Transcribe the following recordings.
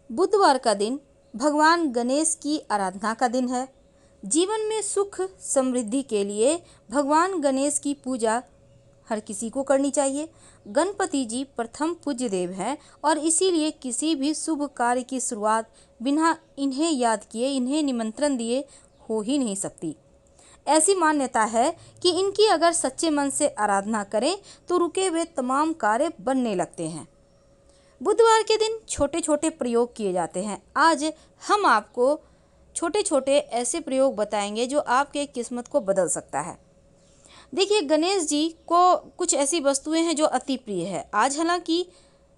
बुधवार का दिन भगवान गणेश की आराधना का दिन है। जीवन में सुख समृद्धि के लिए भगवान गणेश की पूजा हर किसी को करनी चाहिए। गणपति जी प्रथम पूज्य देव हैं और इसीलिए किसी भी शुभ कार्य की शुरुआत बिना इन्हें याद किए, इन्हें निमंत्रण दिए हो ही नहीं सकती। ऐसी मान्यता है कि इनकी अगर सच्चे मन से आराधना करें तो रुके हुए तमाम कार्य बनने लगते हैं। बुधवार के दिन छोटे छोटे प्रयोग किए जाते हैं। आज हम आपको छोटे छोटे ऐसे प्रयोग बताएंगे जो आपके किस्मत को बदल सकता है। देखिए, गणेश जी को कुछ ऐसी वस्तुएं हैं जो अति प्रिय है। आज हालांकि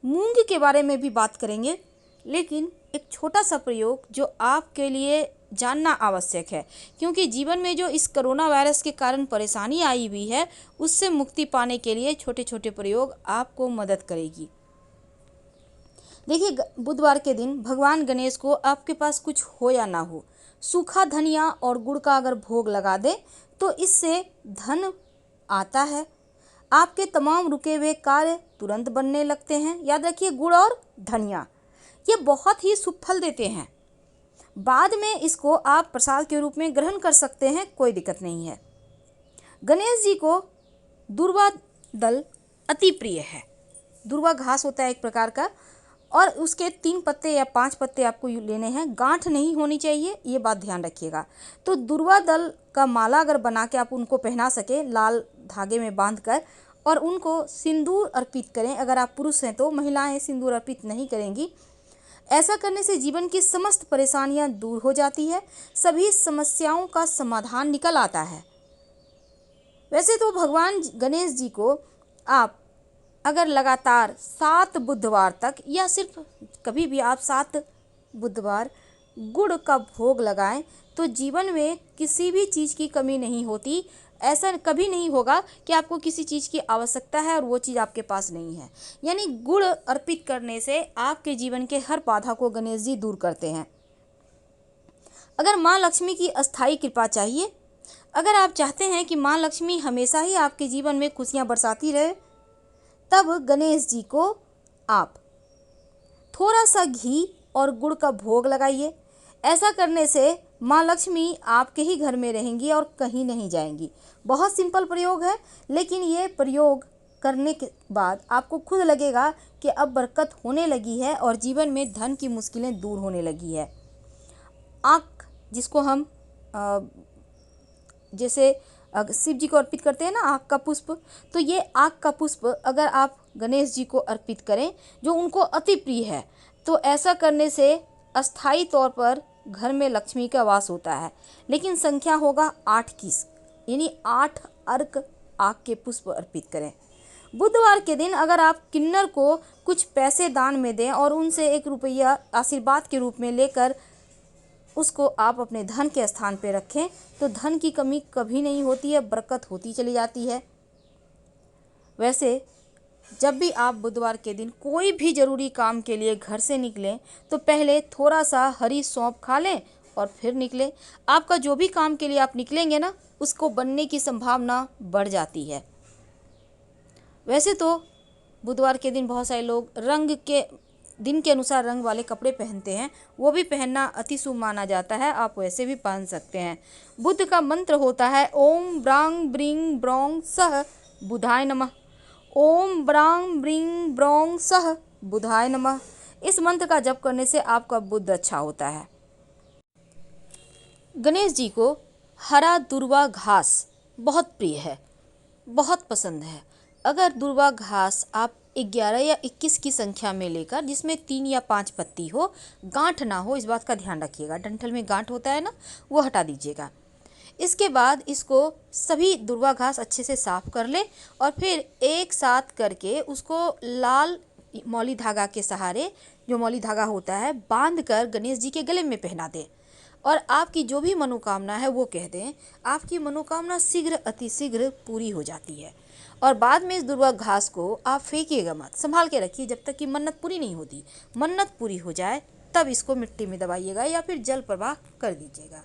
मूंग के बारे में भी बात करेंगे, लेकिन एक छोटा सा प्रयोग जो आपके लिए जानना आवश्यक है, क्योंकि जीवन में जो इस कोरोना वायरस के कारण परेशानी आई हुई है उससे मुक्ति पाने के लिए छोटे छोटे प्रयोग आपको मदद करेगी। देखिए, बुधवार के दिन भगवान गणेश को आपके पास कुछ हो या ना हो, सूखा धनिया और गुड़ का अगर भोग लगा दे तो इससे धन आता है। आपके तमाम रुके हुए कार्य तुरंत बनने लगते हैं। याद रखिए, गुड़ और धनिया ये बहुत ही शुभ फल देते हैं। बाद में इसको आप प्रसाद के रूप में ग्रहण कर सकते हैं, कोई दिक्कत नहीं है। गणेश जी को दुर्वा दल अति प्रिय है। दुर्वा घास होता है एक प्रकार का, और उसके 3 पत्ते या 5 पत्ते आपको लेने हैं। गांठ नहीं होनी चाहिए, ये बात ध्यान रखिएगा। तो दुर्वा दल का माला अगर बना के आप उनको पहना सके लाल धागे में बांधकर, और उनको सिंदूर अर्पित करें। अगर आप पुरुष हैं तो, महिलाएं सिंदूर अर्पित नहीं करेंगी। ऐसा करने से जीवन की समस्त परेशानियां दूर हो जाती है, सभी समस्याओं का समाधान निकल आता है। वैसे तो भगवान गणेश जी को आप अगर लगातार 7 बुधवार तक, या सिर्फ कभी भी आप 7 बुधवार गुड़ का भोग लगाएं तो जीवन में किसी भी चीज़ की कमी नहीं होती। ऐसा कभी नहीं होगा कि आपको किसी चीज़ की आवश्यकता है और वो चीज़ आपके पास नहीं है। यानी गुड़ अर्पित करने से आपके जीवन के हर बाधा को गणेश जी दूर करते हैं। अगर माँ लक्ष्मी की अस्थायी कृपा चाहिए, अगर आप चाहते हैं कि माँ लक्ष्मी हमेशा ही आपके जीवन में खुशियाँ बरसाती रहे, तब गणेश जी को आप थोड़ा सा घी और गुड़ का भोग लगाइए। ऐसा करने से माँ लक्ष्मी आपके ही घर में रहेंगी और कहीं नहीं जाएंगी। बहुत सिंपल प्रयोग है, लेकिन ये प्रयोग करने के बाद आपको खुद लगेगा कि अब बरकत होने लगी है और जीवन में धन की मुश्किलें दूर होने लगी है। आँख, जिसको हम जैसे शिव जी को अर्पित करते हैं ना, आँख का पुष्प, तो ये आँख का पुष्प अगर आप गणेश जी को अर्पित करें जो उनको अति प्रिय है, तो ऐसा करने से अस्थायी तौर पर घर में लक्ष्मी का वास होता है। लेकिन संख्या होगा 8 की, यानी 8 अर्क आँख के पुष्प अर्पित करें। बुधवार के दिन अगर आप किन्नर को कुछ पैसे दान में दें और उनसे 1 रुपया आशीर्वाद के रूप में लेकर उसको आप अपने धन के स्थान पर रखें तो धन की कमी कभी नहीं होती है, बरकत होती चली जाती है। वैसे जब भी आप बुधवार के दिन कोई भी ज़रूरी काम के लिए घर से निकलें तो पहले थोड़ा सा हरी सौंफ खा लें और फिर निकलें। आपका जो भी काम के लिए आप निकलेंगे ना, उसको बनने की संभावना बढ़ जाती है। वैसे तो बुधवार के दिन बहुत सारे लोग रंग के दिन के अनुसार रंग वाले कपड़े पहनते हैं, वो भी पहनना अति शुभ माना जाता है। आप वैसे भी पहन सकते हैं। बुध का मंत्र होता है ओम ब्रांग ब्रिंग ब्रोंग सह बुधाय नमः। ओम ब्रांग ब्रिंग ब्रोंग सह बुधाय नमः। इस मंत्र का जप करने से आपका बुध अच्छा होता है। गणेश जी को हरा दुर्वा घास बहुत प्रिय है, बहुत पसंद है। अगर दुर्वा घास आप 11 या 21 की संख्या में लेकर, जिसमें 3 या 5 पत्ती हो, गांठ ना हो, इस बात का ध्यान रखिएगा। डंठल में गांठ होता है ना, वो हटा दीजिएगा। इसके बाद इसको सभी दुर्वा घास अच्छे से साफ कर ले और फिर एक साथ करके उसको लाल मौली धागा के सहारे, जो मौली धागा होता है, बांध कर गणेश जी के गले में पहना दें और आपकी जो भी मनोकामना है वो कह दें। आपकी मनोकामना शीघ्र अतिशीघ्र पूरी हो जाती है। और बाद में इस दुर्वा घास को आप फेंकिएगा मत, संभाल के रखिए जब तक कि मन्नत पूरी नहीं होती। मन्नत पूरी हो जाए तब इसको मिट्टी में दबाइएगा या फिर जल प्रवाह कर दीजिएगा।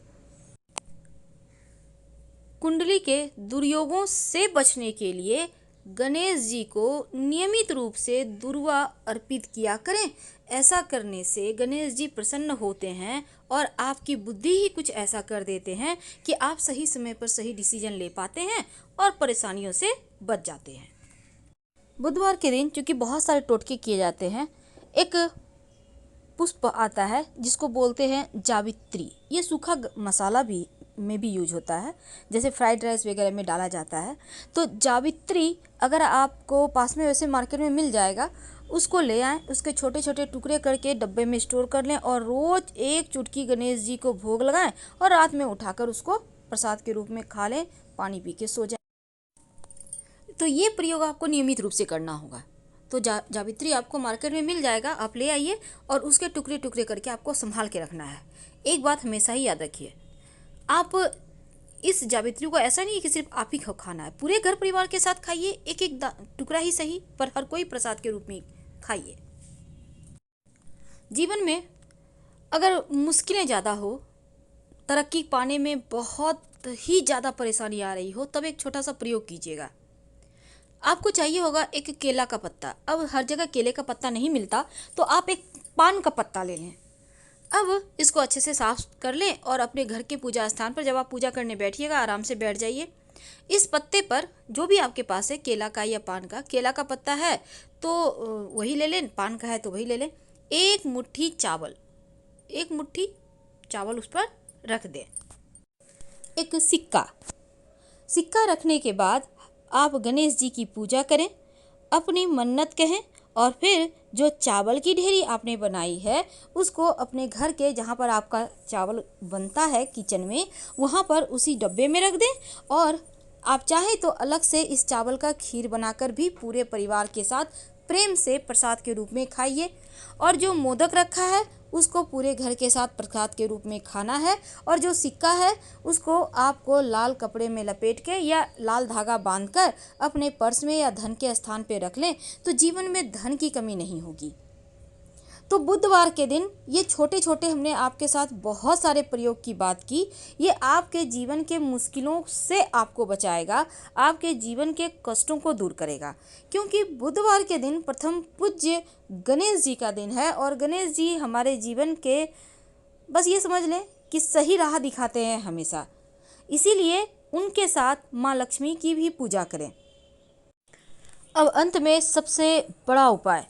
कुंडली के दुर्योगों से बचने के लिए गणेश जी को नियमित रूप से दुर्वा अर्पित किया करें। ऐसा करने से गणेश जी प्रसन्न होते हैं और आपकी बुद्धि ही कुछ ऐसा कर देते हैं कि आप सही समय पर सही डिसीजन ले पाते हैं और परेशानियों से बच जाते हैं। बुधवार के दिन चूँकि बहुत सारे टोटके किए जाते हैं, एक पुष्प आता है जिसको बोलते हैं जावित्री। ये सूखा मसाला भी में भी यूज होता है, जैसे फ्राइड राइस वगैरह में डाला जाता है। तो जावित्री अगर आपको पास में वैसे मार्केट में मिल जाएगा, उसको ले आएँ, उसके छोटे छोटे टुकड़े करके डब्बे में स्टोर कर लें और रोज़ एक चुटकी गणेश जी को भोग लगाएं और रात में उठाकर उसको प्रसाद के रूप में खा लें, पानी पी के सो जाएं। तो ये प्रयोग आपको नियमित रूप से करना होगा। तो जावित्री आपको मार्केट में मिल जाएगा, आप ले आइए और उसके टुकड़े टुकड़े करके आपको संभाल के रखना है। एक बात हमेशा ही याद रखिए, आप इस जावित्री को ऐसा नहीं कि सिर्फ आप ही खाना है, पूरे घर परिवार के साथ खाइए, एक एक टुकड़ा ही सही, पर हर कोई प्रसाद के रूप में खाइए। जीवन में अगर मुश्किलें ज़्यादा हो, तरक्की पाने में बहुत ही ज़्यादा परेशानी आ रही हो, तब एक छोटा सा प्रयोग कीजिएगा। आपको चाहिए होगा एक केला का पत्ता। अब हर जगह केले का पत्ता नहीं मिलता, तो आप एक पान का पत्ता ले लें। अब इसको अच्छे से साफ कर लें और अपने घर के पूजा स्थान पर जब आप पूजा करने बैठिएगा, आराम से बैठ जाइए। इस पत्ते पर जो भी आपके पास है, केला का या पान का, केला का पत्ता है तो वही ले लें, पान का है तो वही ले लें। एक मुट्ठी चावल उस पर रख दें। एक सिक्का रखने के बाद आप गणेश जी की पूजा करें, अपनी मन्नत कहें और फिर जो चावल की ढेरी आपने बनाई है उसको अपने घर के जहाँ पर आपका चावल बनता है किचन में, वहाँ पर उसी डब्बे में रख दें और आप चाहें तो अलग से इस चावल का खीर बनाकर भी पूरे परिवार के साथ प्रेम से प्रसाद के रूप में खाइए। और जो मोदक रखा है उसको पूरे घर के साथ प्रसाद के रूप में खाना है। और जो सिक्का है उसको आपको लाल कपड़े में लपेट के या लाल धागा बांधकर अपने पर्स में या धन के स्थान पे रख लें, तो जीवन में धन की कमी नहीं होगी। तो बुधवार के दिन ये छोटे छोटे हमने आपके साथ बहुत सारे प्रयोग की बात की। ये आपके जीवन के मुश्किलों से आपको बचाएगा, आपके जीवन के कष्टों को दूर करेगा, क्योंकि बुधवार के दिन प्रथम पूज्य गणेश जी का दिन है और गणेश जी हमारे जीवन के, बस ये समझ लें कि सही राह दिखाते हैं हमेशा। इसीलिए उनके साथ माँ लक्ष्मी की भी पूजा करें। अब अंत में सबसे बड़ा उपाय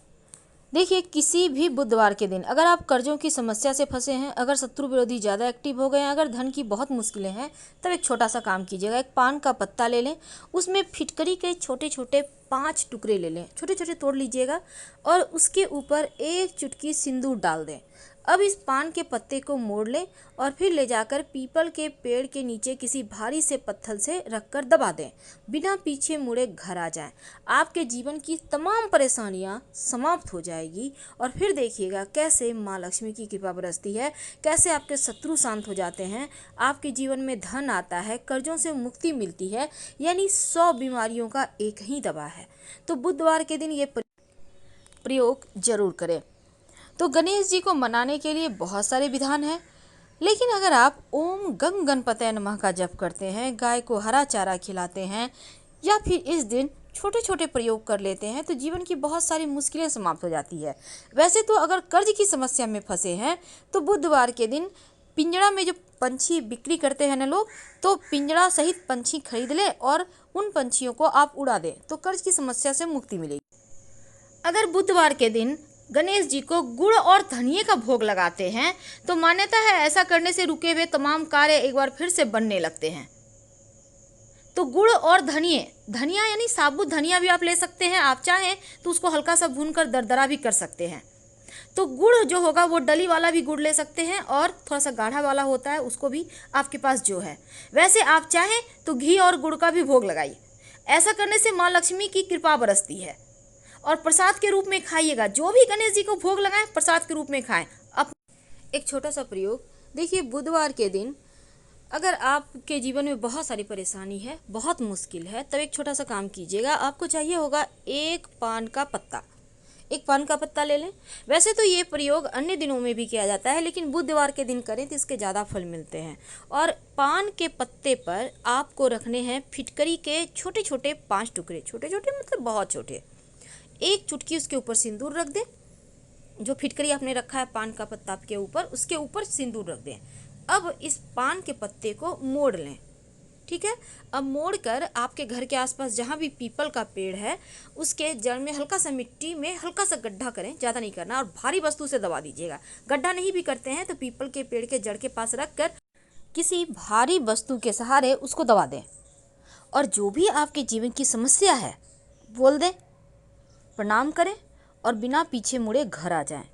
देखिए, किसी भी बुधवार के दिन अगर आप कर्जों की समस्या से फंसे हैं, अगर शत्रु विरोधी ज़्यादा एक्टिव हो गए हैं, अगर धन की बहुत मुश्किलें हैं, तब एक छोटा सा काम कीजिएगा। एक पान का पत्ता ले लें, उसमें फिटकरी के छोटे छोटे 5 टुकड़े ले लें, छोटे छोटे तोड़ लीजिएगा और उसके ऊपर एक चुटकी सिंदूर डाल दें। अब इस पान के पत्ते को मोड़ लें और फिर ले जाकर पीपल के पेड़ के नीचे किसी भारी से पत्थर से रखकर दबा दें। बिना पीछे मुड़े घर आ जाएं। आपके जीवन की तमाम परेशानियां समाप्त हो जाएगी और फिर देखिएगा कैसे माँ लक्ष्मी की कृपा बरसती है, कैसे आपके शत्रु शांत हो जाते हैं, आपके जीवन में धन आता है, कर्जों से मुक्ति मिलती है। यानी 100 बीमारियों का एक ही दवा है। तो बुधवार के दिन ये प्रयोग जरूर करें। तो गणेश जी को मनाने के लिए बहुत सारे विधान हैं, लेकिन अगर आप ओम गंग गणपतये नमः का जप करते हैं, गाय को हरा चारा खिलाते हैं या फिर इस दिन छोटे छोटे प्रयोग कर लेते हैं, तो जीवन की बहुत सारी मुश्किलें समाप्त हो जाती है। वैसे तो अगर कर्ज की समस्या में फंसे हैं तो बुधवार के दिन पिंजड़ा में जो पंछी बिक्री करते हैं ना लोग, तो पिंजड़ा सहित पंछी खरीद लें और उन पंछियों को आप उड़ा दें, तो कर्ज की समस्या से मुक्ति मिलेगी। अगर बुधवार के दिन गणेश जी को गुड़ और धनिये का भोग लगाते हैं तो मान्यता है ऐसा करने से रुके हुए तमाम कार्य एक बार फिर से बनने लगते हैं। तो गुड़ और धनिया यानी साबुत धनिया भी आप ले सकते हैं, आप चाहें तो उसको हल्का सा भूनकर दरदरा भी कर सकते हैं। तो गुड़ जो होगा वो डली वाला भी गुड़ ले सकते हैं और थोड़ा सा गाढ़ा वाला होता है उसको भी आपके पास जो है। वैसे आप चाहें तो घी और गुड़ का भी भोग लगाइए। ऐसा करने से माँ लक्ष्मी की कृपा बरसती है। और प्रसाद के रूप में खाइएगा, जो भी गणेश जी को भोग लगाएं प्रसाद के रूप में खाएं। अब एक छोटा सा प्रयोग देखिए, बुधवार के दिन अगर आपके जीवन में बहुत सारी परेशानी है, बहुत मुश्किल है, तब एक छोटा सा काम कीजिएगा। आपको चाहिए होगा एक पान का पत्ता, एक पान का पत्ता ले लें। वैसे तो ये प्रयोग अन्य दिनों में भी किया जाता है, लेकिन बुधवार के दिन करें तो इसके ज़्यादा फल मिलते हैं। और पान के पत्ते पर आपको रखने हैं फिटकरी के छोटे छोटे 5 टुकड़े, छोटे छोटे मतलब बहुत छोटे। एक चुटकी उसके ऊपर सिंदूर रख दें। जो फिटकरी आपने रखा है पान का पत्ता के ऊपर, उसके ऊपर सिंदूर रख दें। अब इस पान के पत्ते को मोड़ लें, ठीक है। अब मोड़ कर आपके घर के आसपास जहाँ भी पीपल का पेड़ है उसके जड़ में हल्का सा मिट्टी में हल्का सा गड्ढा करें, ज़्यादा नहीं करना, और भारी वस्तु से दबा दीजिएगा। गड्ढा नहीं भी करते हैं तो पीपल के पेड़ के जड़ के पास रख कर किसी भारी वस्तु के सहारे उसको दबा दें, और जो भी आपके जीवन की समस्या है बोल दें, प्रणाम करें और बिना पीछे मुड़े घर आ जाएं।